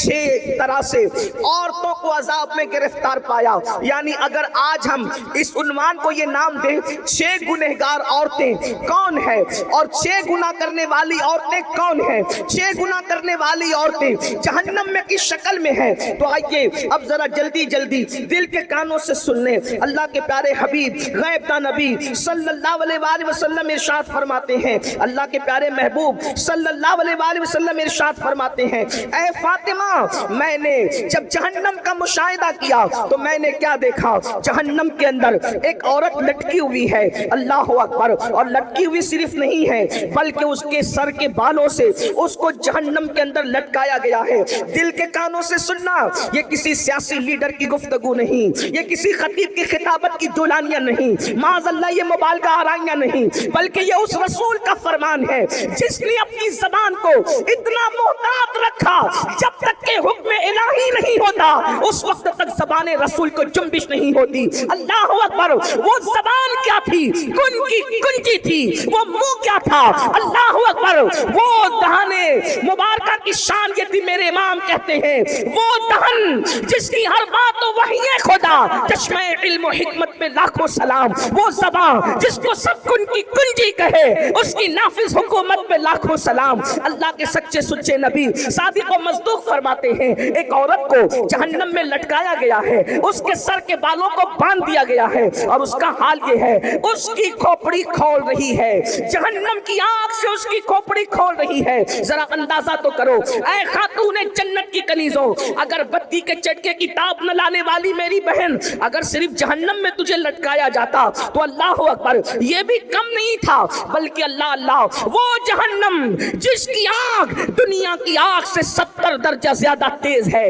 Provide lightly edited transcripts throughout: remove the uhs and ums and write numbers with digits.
6 طرح سے عورتوں کو عذاب میں گرفتار پایا. یعنی اگر آج ہم اس عنوان کو یہ نام دیں 6 گنہگار عورتیں کون ہیں اور 6 گناہ کرنے والی عورتیں کون ہیں, 6 گناہ کرنے والی عورتیں جہنم میں کس شکل میں ہیں, تو آئیے اب ذرا جلدی جلدی دل کے کانوں سے سن لیں. اللہ کے پیارے حبیب غیب داں نبی صلی اللہ علیہ وآلہ وسلم ارشاد فرماتے ہیں, اللہ کے پیارے محبوب صلی اللہ علیہ وآلہ وسلم ارشاد فرماتے ہیں, اے فاطمہ میں نے جب جہنم کا مشاہدہ کیا تو میں نے کیا دیکھا, جہنم کے اندر ایک عورت لٹکی ہوئی ہے. اللہ اکبر. اور لٹکی ہوئی صرف نہیں ہے بلکہ اس کے سر کے بالوں سے اس کو جہنم کے اندر لٹکایا گیا ہے. دل کے کانوں سے سننا, یہ کسی سیاسی لیڈر کی گفتگو نہیں, یہ کسی خطیب کی خطابت کی دولانیاں نہیں, معاذ اللہ یہ مبالغہ آرائیاں نہیں, بلکہ یہ اس رسول کا فرمان ہے جس نے اپنی زبان کو اتنا محتاط رکھا جب تک کہ حکم الہی نہیں ہوتا اس وقت تک زبان رسول کو جنبش نہیں ہوتی. اللہ اکبر. وہ زبان کیا تھی, کن کی کنجی تھی, وہ منہ کیا تھا, اللہ اکبر. وہ دہانے مبارکہ کی شان یہ تھی, میرے امام کہتے ہیں وہ دہن جس کی ہر بات تو وحی خدا, چشمہ علم و حکمت پہ لاکھوں سلام. وہ زبان جس کو سب کن کی کنجی کہے اس کی نافذ حکومت پہ لاکھوں سلام. اللہ کے سچے سچے نبی صادق و مصدوق فرماتے ہیں ایک عورت کو جہنم میں لٹکایا گیا ہے, اس کے سر کے بالوں کو باندھ دیا گیا ہے اور اس کا حال یہ ہے اس کی کھوپڑی کھول رہی ہے, جہنم کی آگ سے اس کی کھوپڑی کھول رہی ہے. ذرا اندازہ تو کرو اے خاتون جنت کی کنیزوں, اگر بتی کے چٹکے کی تاب نہ لانے والی میری بہن, اگر صرف جہنم میں تجھے لٹکایا جاتا تو اللہ اکبر یہ بھی کم نہیں تھا, بلکہ اللہ اللہ وہ جہنم جس کی آگ دنیا کی آگ سے 70 درجہ زیادہ تیز ہے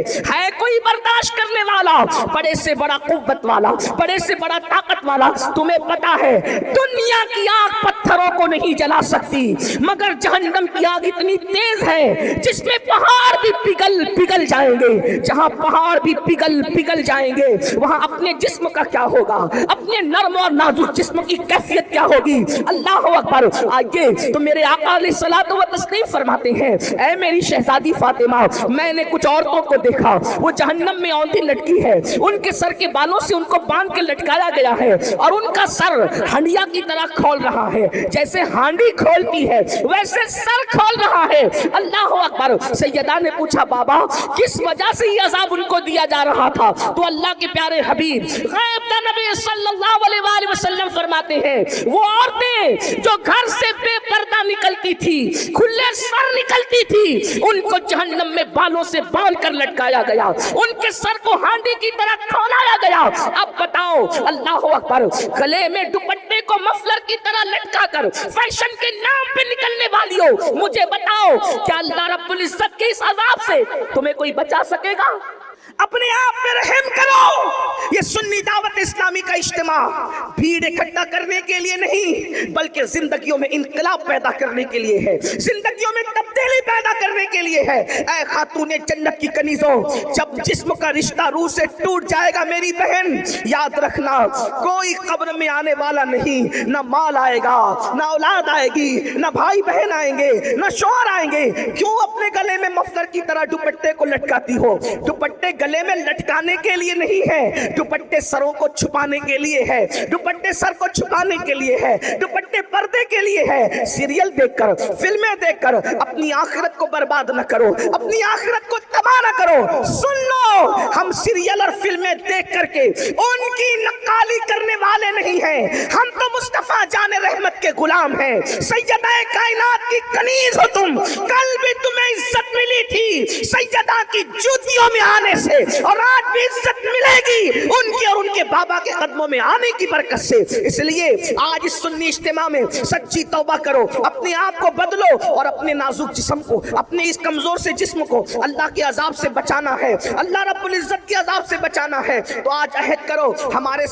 کوئی برداشت کرنے والا, بڑے سے بڑا قوت والا, بڑے سے بڑا طاقت والا. تمہیں پتا ہے دنیا کی آگ پتھروں کو نہیں جلا سکتی, مگر جہنم کی آگ اتنی تیز ہے جس میں پہاڑ بھی پگھل جائیں گے. جہاں پہاڑ بھی پگھل جائیں گے وہاں اپنے جسم کا کیا ہوگا, اپنے نرم اور نازک جسم کی کیفیت کیا ہوگی. اللہ اکبر. آئیے تو میرے آقا علیہ الصلوۃ والتسلیم فرماتے ہیں اے میری شہزادی فاطمہ, میں نے کچھ عورتوں کو دیکھا وہ جہنم میں اوندھی لٹکی ہے, ان کے سر کے بالوں سے ان کو باندھ کے لٹکایا گیا ہے اور ان کا سر ہنڈیا کی طرح کھول رہا ہے, جیسے ہانڈی کھولتی ہے ویسے سر کھول رہا ہے. اللہ اکبر. سیدہ نے پوچھا بابا کس وجہ سے یہ عذاب ان کو دیا جا رہا تھا, تو اللہ کے پیارے حبیب غیب داں نبی صلی اللہ علیہ وآلہ وسلم فرماتے ہیں وہ عورتیں جو گھر سے بے پردہ نکلتی تھی, کھلے سر نکلتی تھی, ان کو جہنم میں بالوں سے باندھ کر لٹکایا گیا, ان کے سر کو ہانڈی کی طرح کھولایا گیا. اب بتاؤ اللہ اکبر, گلے میں دوپٹے کو مفلر کی طرح لٹکا کر فیشن کے نام پہ نکلنے والی ہو, مجھے بتاؤ کیا اللہ رب العزت کے اس عذاب سے تمہیں کوئی بچا سکے گا؟ اپنے آپ پہ رحم کرو. یہ سنی دعوت اسلامی کا اجتماع بھیڑ اکٹھا کرنے کے لیے نہیں بلکہ زندگیوں میں انقلاب پیدا کرنے کے لیے ہے, زندگیوں میں تبدیلی پیدا کرنے کے لیے ہے. اے خاتون جنت کی کنیزوں, جب جسم کا رشتہ روح سے ٹوٹ جائے گا میری بہن, یاد رکھنا کوئی قبر میں آنے والا نہیں, نہ مال آئے گا, نہ اولاد آئے گی, نہ بھائی بہن آئیں گے, نہ شوہر آئیں گے. کیوں اپنے گلے میں مفلر کی طرح دوپٹے کو لٹکاتی ہو؟ دوپٹے گلے میں لٹکانے کے لیے نہیں ہے, دوپٹے سروں کو چھپانے کے لیے ہے, دوپٹے سر کو چھپانے کے لیے ہے, دوپٹے پردے کے لیے ہے. سیریل دیکھ کر, فلمیں دیکھ کر اپنی آخرت کو برباد نہ کرو, اپنی آخرت کو تباہ نہ کرو. سن لو, ہم سیریل اور فلمیں دیکھ کر کے ان کی نقالی کرنے والے نہیں ہیں, ہم تو مصطفیٰ جان رحمت کے غلام ہیں. سیدہ کائنات کی کنیز ہو تم, کل بھی تمہیں عزت ملی تھی سیدہ کی جوتیوں میں آنے سے, اور آج بھی عزت ملے گی ان کے اور ان کے بابا کے قدموں میں آنے کی برکت سے. اس لیے آج اس سنی اجتماع میں سچی توبہ کرو, اپنے آپ کو بدلو اور اپنے نازک جسم کو, اپنے اس کمزور سے جسم کو اللہ کے عذاب سے بچانا ہے, اللہ رب العزت کے عذاب سے بچانا ہے. تو آج عہد کرو, ہمارے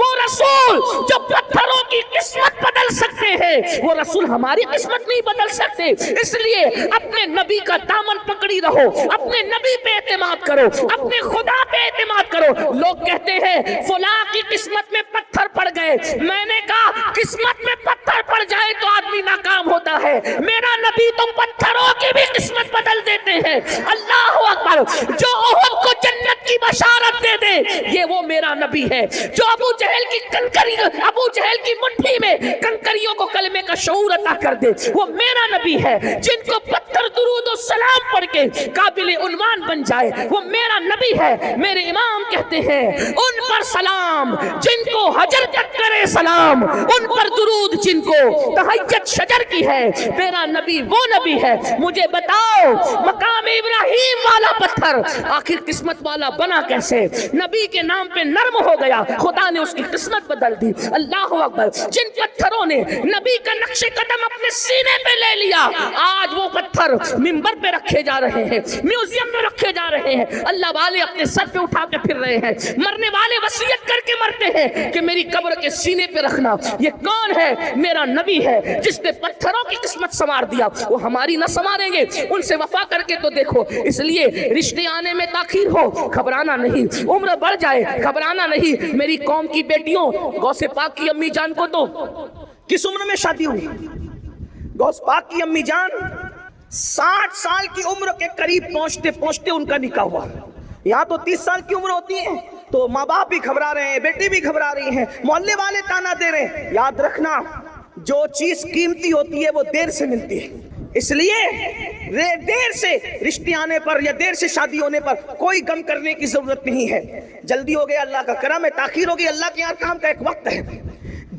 وہ رسول جو پتھروں کی قسمت بدل سکتے ہیں، وہ رسول ہماری قسمت نہیں بدل سکتے۔ اس لیے اپنے نبی کا دامن پکڑی رہو، اپنے نبی پہ اعتماد کرو، اپنے خدا پہ اعتماد کرو۔ لوگ کہتے ہیں فلاں کی قسمت میں پتھر پڑ گئے، میں نے کہا قسمت میں پتھر پڑ جائے تو آدمی ناکام ہوتا ہے، میرا نبی تو پتھروں کی بھی قسمت بدل دیتے ہیں۔ اللہ اکبر، جو احد کو جنت کی بشارت دے دے یہ وہ میرا نبی ہے، جو ابو جہل کی مٹھی میں کنکریوں کو کلمے کا شعور عطا کر دے وہ میرا نبی ہے، جن کو پتھر درود و سلام پڑھ کے قابل عنوان بن جائے وہ میرا نبی ہے۔ میرے امام کہتے ہیں ان پر سلام جن کو حجر تک کرے سلام، ان پر درود جن کو تحیت شجر کی ہے، میرا نبی وہ نبی ہے۔ مجھے بتاؤ مقام ابراہیم والا پتھر آخر قسمت والا بنا کیسے؟ نبی کے نام پہ نرم ہو گیا، خدا نے اس کی قسمت بدل دی۔ اللہ اکبر، جن پتھروں نے نبی کا نقش قدم اپنے سینے پہ لے لیا آج وہ پتھر منبر پہ رکھے جا رہے ہیں، میوزیم میں رکھے جا رہے ہیں، اللہ والے اپنے سر پہ اٹھا کے پھر رہے ہیں، مرنے والے وصیت کر کے مرتے ہیں کہ میری قبر کے سینے پہ رکھنا۔ یہ کون ہے؟ میرا نبی ہے، جس نے پتھروں کی قسمت سنوار دیا، وہ ہماری نہ سنواریں گے؟ ان سے وفا کر کے تو دیکھو۔ اس لیے رشتے آنے میں تاخیر ہو گھبرانا نہیں، عمر بڑھ جائے گھبرانا نہیں۔ میری قوم کی بیٹیوں، غوث پاک کی امی جان کو تو کس عمر میں شادی ہوئی؟ غوث پاک کی امی جان 60 سال کی عمر کے قریب پہنچتے پہنچتے ان کا نکاح ہوا۔ یہاں تو 30 سال کی عمر ہوتی ہے تو ماں باپ بھی گھبرا رہے ہیں، بیٹی بھی گھبرا رہی ہیں، محلے والے تانا دے رہے ہیں۔ یاد رکھنا جو چیز قیمتی ہوتی ہے وہ دیر سے ملتی ہے، اس لیے دیر سے رشتے آنے پر یا دیر سے شادی ہونے پر کوئی غم کرنے کی ضرورت نہیں ہے۔ جلدی ہو گیا اللہ کا کرم ہے، تاخیر ہوگی اللہ کے یہاں کام کا ایک وقت ہے،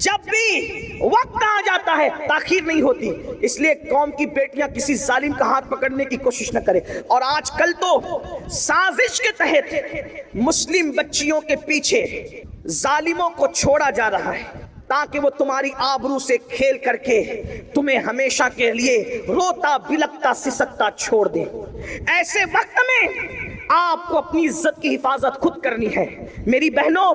جب بھی وقت آ جاتا ہے تاخیر نہیں ہوتی۔ اس لیے قوم کی بیٹیاں کسی ظالم کا ہاتھ پکڑنے کی کوشش نہ کریں۔ اور آج کل تو سازش کے تحت مسلم بچیوں کے پیچھے ظالموں کو چھوڑا جا رہا ہے تاکہ وہ تمہاری آبرو سے کھیل کر کے تمہیں ہمیشہ کے لیے روتا بلکتا سسکتا چھوڑ دیں۔ ایسے وقت میں آپ کو اپنی عزت کی حفاظت خود کرنی ہے۔ میری بہنوں،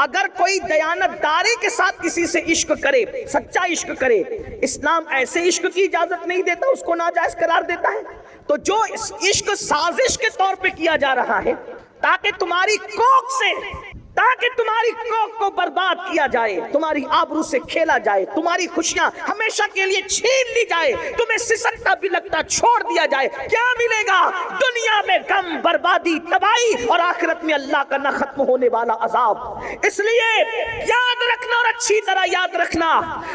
اگر کوئی دیانت داری کے ساتھ کسی سے عشق کرے، سچا عشق کرے، اسلام ایسے عشق کی اجازت نہیں دیتا، اس کو ناجائز قرار دیتا ہے۔ تو جو اس عشق سازش کے طور پہ کیا جا رہا ہے تاکہ تمہاری کوک کو برباد کیا جائے، تمہاری آبرو سے کھیلا جائے، تمہاری خوشیاں ہمیشہ کے لیے چھین لی جائے، تمہیں سسکتا بلکتا چھوڑ دیا جائے، کیا ملے گا؟ دنیا میں غم، بربادی، تباہی، اور آخرت میں اللہ کا نہ ختم ہونے والا عذاب۔ اس لیے یاد رکھنا، اور اچھی طرح یاد رکھنا،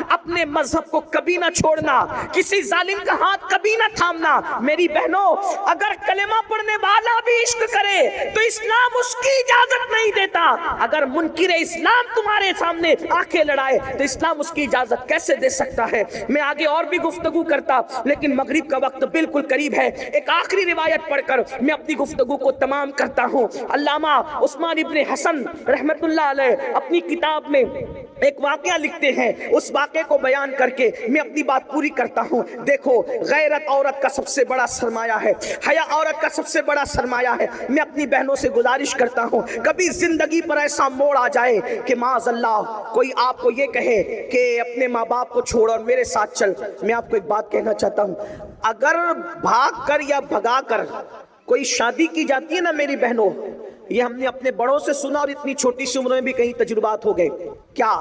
اپنے مذہب کو کبھی نہ چھوڑنا، کسی ظالم کا ہاتھ کبھی نہ تھامنا۔ میری بہنوں، اگر کلمہ پڑھنے والا بھی عشق کرے تو اسلام اس کی اجازت نہیں دیتا۔ اگر منکر اسلام تمہارے سامنے آنکھیں لڑائے تو اسلام اس کی اجازت کیسے دے سکتا ہے؟ میں آگے اور بھی گفتگو کرتا، لیکن مغرب کا وقت بالکل قریب ہے۔ ایک آخری روایت پڑھ کر میں اپنی گفتگو کو تمام کرتا ہوں۔ علامہ عثمان ابن حسن رحمت اللہ علیہ اپنی کتاب میں ایک واقعہ لکھتے ہیں، اس واقعے کو بیان کر کے میں اپنی بات پوری کرتا ہوں۔ دیکھو، غیرت عورت کا سب سے بڑا سرمایہ ہے، حیا عورت کا سب سے بڑا سرمایہ ہے۔ میں اپنی بہنوں سے گزارش کرتا ہوں، کبھی زندگی پر ایسا موڑ آ جائے کہ معاذ اللہ کوئی آپ کو یہ کہے کہ اپنے ماں باپ کو چھوڑ اور میرے ساتھ چل، میں آپ کو ایک بات کہنا چاہتا ہوں، اگر بھاگ کر یا بھگا کر کوئی شادی کی جاتی ہے نا میری بہنوں، یہ ہم نے اپنے بڑوں سے سنا اور اتنی چھوٹی سی عمر میں بھی کئی تجربات ہو گئے۔ کیا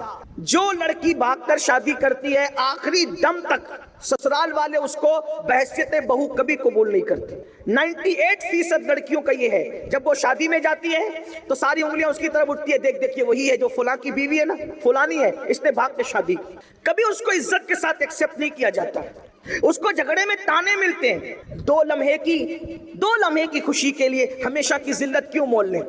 جو لڑکی بھاگ کر شادی کرتی ہے آخری دم تک سسرال والے اس کو بحیثیت بہو کبھی قبول نہیں کرتے۔ 98% لڑکیوں کا یہ ہے، جب وہ شادی میں جاتی ہے تو ساری انگلیاں اس کی طرف اٹھتی ہے، دیکھ دیکھیے وہی ہے جو فلاں کی بیوی ہے نا، فلانی ہے، اس نے بھاگ کے شادی کی۔ کبھی اس کو عزت کے ساتھ ایکسپٹ نہیں کیا جاتا، اس کو جھگڑے میں تانے ملتے ہیں۔ دو لمحے کی خوشی کے لیے ہمیشہ کی ذلت کیوں مول لیں؟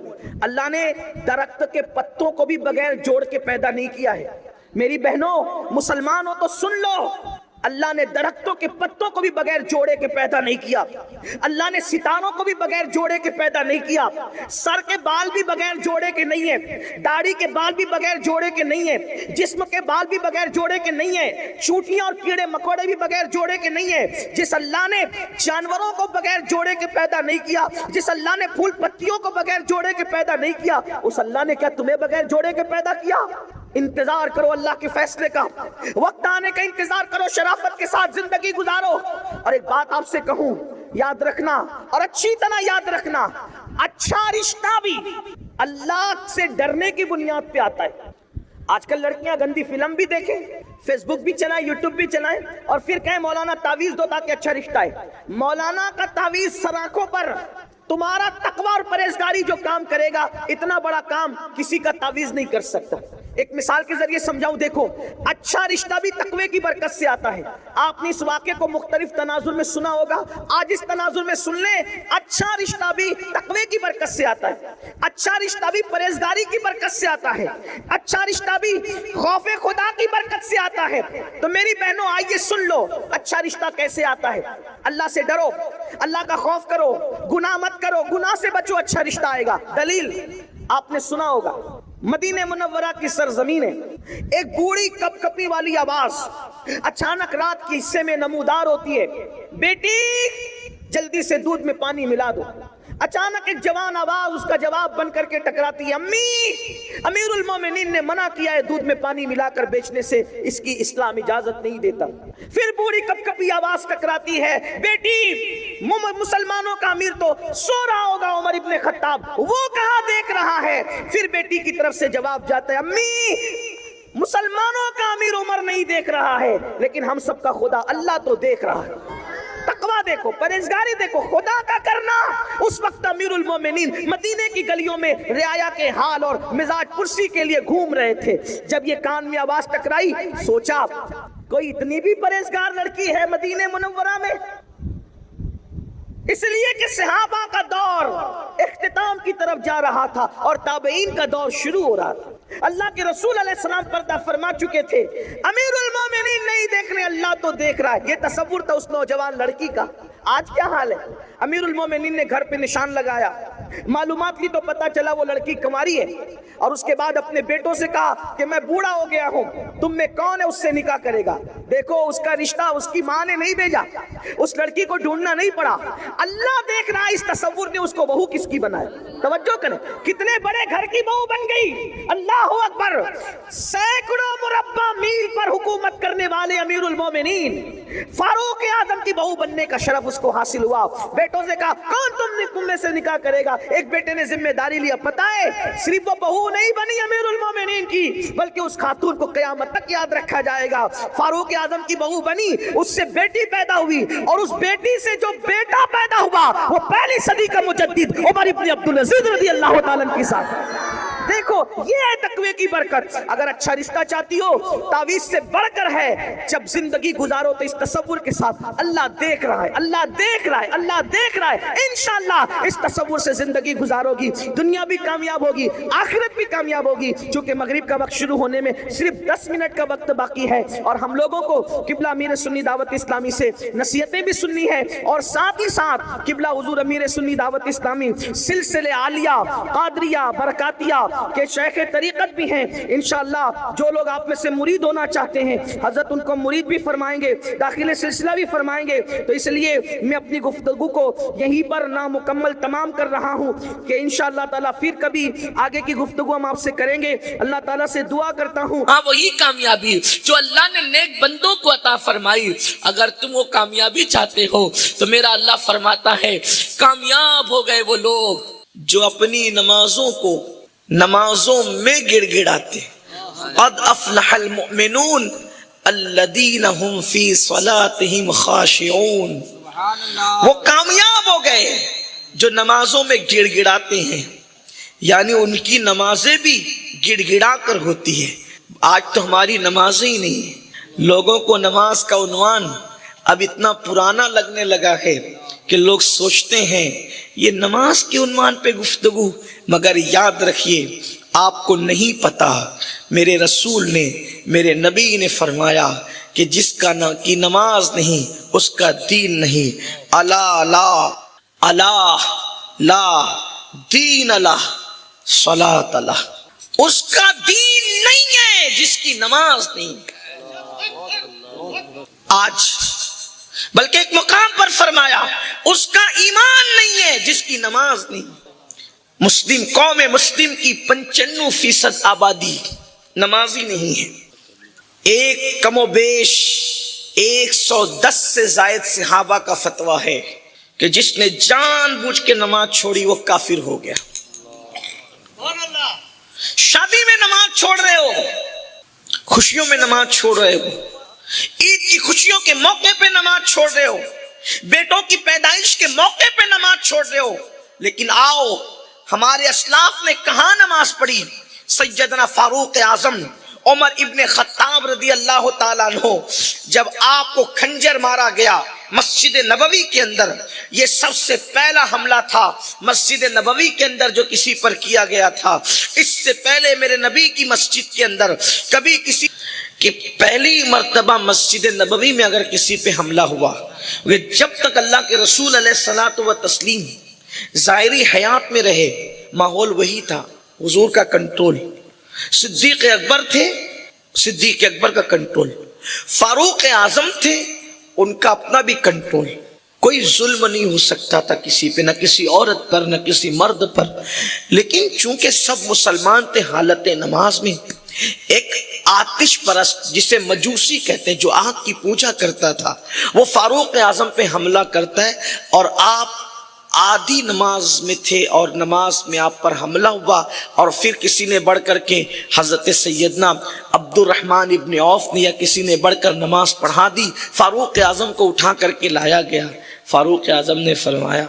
اللہ نے درخت کے پتوں کو بھی بغیر جوڑ کے پیدا نہیں کیا ہے۔ میری بہنوں، مسلمان ہو تو سن لو، اللہ نے درختوں کے پتوں کو بھی بغیر جوڑے کے پیدا نہیں کیا، اللہ نے ستاروں کو بھی بغیر جوڑے کے پیدا نہیں کیا، سر کے بال بھی بغیر جوڑے کے نہیں ہیں، داڑھی کے بال بھی بغیر جوڑے کے نہیں ہیں، جسم کے بال بھی بغیر جوڑے کے نہیں ہیں، چونٹیاں اور کیڑے مکوڑے بھی بغیر جوڑے کے نہیں ہیں۔ جس اللہ نے جانوروں کو بغیر جوڑے کے پیدا نہیں کیا، جس اللہ نے پھول پتیوں کو بغیر جوڑے کے پیدا نہیں کیا، اس اللہ نے کیا تمہیں بغیر جوڑے کے پیدا کیا؟ انتظار کرو اللہ کے فیصلے کا، وقت آنے کا انتظار کرو، شرافت کے ساتھ زندگی گزارو۔ اور ایک بات آپ سے کہوں، یاد رکھنا اور اچھی طرح یاد رکھنا، اچھا رشتہ بھی اللہ سے ڈرنے کی بنیاد پہ آتا ہے۔ آج کل لڑکیاں گندی فلم بھی دیکھیں، فیس بک بھی چلائیں، یوٹیوب بھی چلائیں، اور پھر کہیں مولانا تعویذ دو تاکہ اچھا رشتہ ہے۔ مولانا کا تعویذ سر آنکھوں پر، تمہارا تقوی اور پرہیزگاری جو کام کرے گا، اتنا بڑا کام کسی کا تعویذ نہیں کر سکتا۔ ایک مثال کے ذریعے سمجھاؤں، دیکھو، اچھا رشتہ بھی تقوی کی برکت سے آتا ہے۔ آپ نے اس واقعے کو مختلف تناظر میں سنا ہوگا، آج اس تناظر میں سن لیں۔ اچھا رشتہ بھی تقوی کی برکت سے آتا ہے، اچھا رشتہ بھی پرہیزگاری کی برکت سے آتا ہے، اچھا رشتہ بھی خوف خدا کی برکت سے آتا ہے۔ تو میری بہنوں آئیے سن لو، اچھا رشتہ کیسے آتا ہے۔ اللہ سے ڈرو، اللہ کا خوف کرو، گناہ مت کرو، گناہ سے بچو، اچھا رشتہ آئے گا۔ دلیل آپ نے سنا ہوگا، مدینہ منورہ کی سرزمین ہے، ایک بوڑھی کپ کپی والی آواز اچانک رات کے حصے میں نمودار ہوتی ہے، بیٹی جلدی سے دودھ میں پانی ملا دو۔ اچانک ایک جوان آواز اس کا جواب بن کر کے ٹکراتی ہے، امی، امیر المومنین نے منع کیا ہے دودھ میں پانی ملا کر بیچنے سے، اس کی اسلام اجازت نہیں دیتا۔ پھر بوڑھی کپ کپی آواز ٹکراتی ہے، بیٹی مسلمانوں کا امیر تو سو رہا ہوگا عمر ابن خطاب، وہ کہاں دیکھ رہا ہے۔ پھر بیٹی کی طرف سے جواب جاتا ہے، امی، مسلمانوں کا امیر عمر نہیں دیکھ رہا ہے، لیکن ہم سب کا خدا اللہ تو دیکھ رہا ہے۔ تقویٰ دیکھو، پرہیزگاری دیکھو، خدا کا کرنا۔ اس وقت امیر المومنین مدینے کی گلیوں میں رعایا کے حال اور مزاج پرسی کے لیے گھوم رہے تھے۔ جب یہ کان میں آواز ٹکرائی، سوچا کوئی اتنی بھی پرہیزگار لڑکی ہے مدینہ منورہ میں؟ اس لیے کہ صحابہ کا دور اختتام کی طرف جا رہا تھا اور تابعین کا دور شروع ہو رہا تھا۔ اللہ کے رسول علیہ السلام پردہ فرما چکے تھے، امیر المومنین نہیں دیکھ رہے، اللہ تو دیکھ رہا ہے۔ یہ تصور تھا اس نوجوان لڑکی کا۔ آج کیا حال ہے؟ امیر المومنین نے گھر پہ نشان لگایا، معلومات لی تو پتا چلا وہ لڑکی کنواری ہے، اور اس کے بعد اپنے بیٹوں سے کہا کہ میں بوڑھا ہو گیا ہوں، تم میں کون ہے اس سے نکاح کرے گا۔ دیکھو اس کا رشتہ اس کی ماں نے نہیں بھیجا، اس لڑکی کو ڈھونڈنا نہیں پڑا، اللہ دیکھ رہا۔ اس تصور نے اس کو بہو کس کی بنایا؟ توجہ کریں، کتنے بڑے گھر کی بہو بن گئی، اللہ اکبر۔ سینکڑوں مربع میل پر حکومت کرنے والے امیر المومنین، فاروق اعظم کی بہو بننے کا شرف اس کو حاصل ہوا۔ بیٹوں سے کہا کون تم میں سے نکاح کرے گا؟ ایک بیٹے نے ذمہ داری لیا، پتہ ہے صرف وہ بہو نہیں بنی امیر المومنین کی، بلکہ اس خاتون کو قیامت تک یاد رکھا جائے گا۔ فاروق اعظم کی بہو بنی، اس سے بیٹی پیدا ہوئی، اور اس بیٹی سے جو بیٹا پیدا ہوا وہ پہلی صدی کا مجدد عمر ابن عبدالعزیز رضی اللہ تعالیٰ عنہ کے ساتھ۔ دیکھو یہ ہے تقوی کی برکت۔ اگر اچھا رشتہ چاہتی ہو، تعویذ سے بڑھ کر ہے، جب زندگی گزارو تو اس تصور کے ساتھ اللہ دیکھ رہا ہے، اللہ دیکھ رہا ہے، اللہ دیکھ رہا ہے۔ انشاءاللہ اس تصور سے زندگی گزارو گی، دنیا بھی کامیاب ہوگی، آخرت بھی کامیاب ہوگی۔ چونکہ مغرب کا وقت شروع ہونے میں صرف 10 منٹ کا وقت باقی ہے، اور ہم لوگوں کو قبلہ امیر سنی دعوت اسلامی سے نصیحتیں بھی سننی ہے، اور ساتھ ہی ساتھ قبلہ حضور امیر سنی دعوت اسلامی سلسلے عالیہ، قادریہ، برکاتیہ کہ شیخ طریقت بھی ہیں۔ انشاءاللہ جو لوگ آپ میں سے مرید ہونا چاہتے ہیں، حضرت ان کو مرید بھی فرمائیں گے، داخل سلسلہ بھی فرمائیں گے۔ تو اس لیے میں اپنی گفتگو کو یہیں پر نامکمل تمام کر رہا ہوں کہ انشاءاللہ تعالیٰ پھر کبھی آگے کی گفتگو ہم آپ سے کریں گے۔ اللہ تعالیٰ سے دعا کرتا ہوں، ہاں وہی کامیابی جو اللہ نے نیک بندوں کو عطا فرمائی۔ اگر تم وہ کامیابی چاہتے ہو تو میرا اللہ فرماتا ہے کامیاب ہو گئے وہ لوگ جو اپنی نمازوں میں گڑ گڑاتے۔ قد افلح المؤمنون الذین هم فی صلاتهم خاشعون۔ وہ کامیاب ہو گئے جو نمازوں میں گڑ گڑاتے ہیں، یعنی ان کی نمازیں بھی گڑ گڑا کر ہوتی ہے۔ آج تو ہماری نمازیں ہی نہیں ہیں، لوگوں کو نماز کا عنوان اب اتنا پرانا لگنے لگا ہے کہ لوگ سوچتے ہیں یہ نماز کے عنوان پہ گفتگو۔ مگر یاد رکھیے آپ کو نہیں پتا میرے رسول نے، میرے نبی نے فرمایا کہ جس کی نماز نہیں اس کا دین نہیں۔ الا لا الا لا دین اللہ صلاۃ اللہ، اس کا دین نہیں ہے جس کی نماز نہیں۔ آج بلکہ ایک مقام پر فرمایا اس کا ایمان نہیں ہے جس کی نماز نہیں۔ مسلم قوم مسلم کی 95% آبادی نمازی نہیں ہے۔ ایک کم و بیش 110 سے زائد صحابہ کا فتویٰ ہے کہ جس نے جان بوجھ کے نماز چھوڑی وہ کافر ہو گیا۔ شادی میں نماز چھوڑ رہے ہو، خوشیوں میں نماز چھوڑ رہے ہو، عید کی خوشیوں کے موقع پہ نماز چھوڑ رہے ہو، بیٹوں کی پیدائش کے موقع پہ نماز چھوڑ رہے ہو، لیکن آؤ ہمارے اسلاف نے کہاں نماز پڑھی؟ سیدنا فاروق اعظم عمر ابن خطاب رضی اللہ تعالیٰ عنہ، جب آپ کو کھنجر مارا گیا مسجد نبوی کے اندر، یہ سب سے پہلا حملہ تھا مسجد نبوی کے اندر جو کسی پر کیا گیا تھا۔ اس سے پہلے میرے نبی کی مسجد کے اندر کبھی کسی کہ پہلی مرتبہ مسجد نبوی میں اگر کسی پہ حملہ ہوا، جب تک اللہ کے رسول علیہ الصلوۃ والتسلیم ظاہری حیات میں رہے ماحول وہی تھا، حضور کا کنٹرول۔ صدیق اکبر تھے، صدیق اکبر کا کنٹرول، فاروق اعظم تھے، ان کا اپنا بھی کنٹرول۔ کوئی ظلم نہیں ہو سکتا تھا کسی پہ، نہ کسی عورت پر نہ کسی مرد پر، لیکن چونکہ سب مسلمان تھے حالت نماز میں، ایک آتش پرست جسے مجوسی کہتے ہیں جو آگ کی پوجا کرتا تھا، وہ فاروق اعظم پہ حملہ کرتا ہے اور آپ آدھی نماز میں تھے اور نماز میں آپ پر حملہ ہوا، اور پھر کسی نے بڑھ کر کے حضرت سیدنا عبد الرحمن ابن عوف نے یا کسی نے بڑھ کر نماز پڑھا دی، فاروق اعظم کو اٹھا کر کے لایا گیا۔ فاروق اعظم نے فرمایا